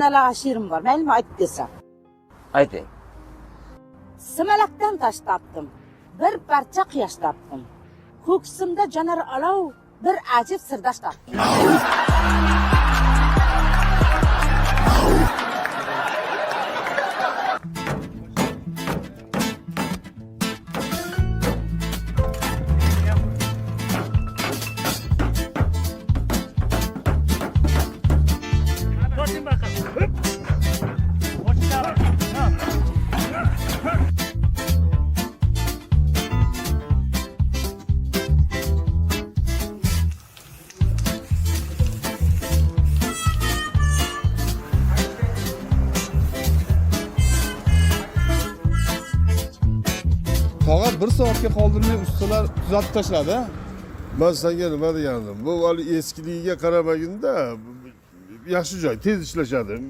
Nala şiirim var, benim ayıp desem. Ayting. Simalakdan taş taptım, bir parça quyosh taptım. Ko'ksimda jonar olov, bir ajib sirdosh taptım. Koşun bakalım. Hıp. Koşun abi. Tamam. Faqat bir soatga qoldirmay ustalar tuzatib tashladi. Ben senga nima degandim? Bu hali eskiligiga qaramaganda yaxshi joy, tez ishlashadi.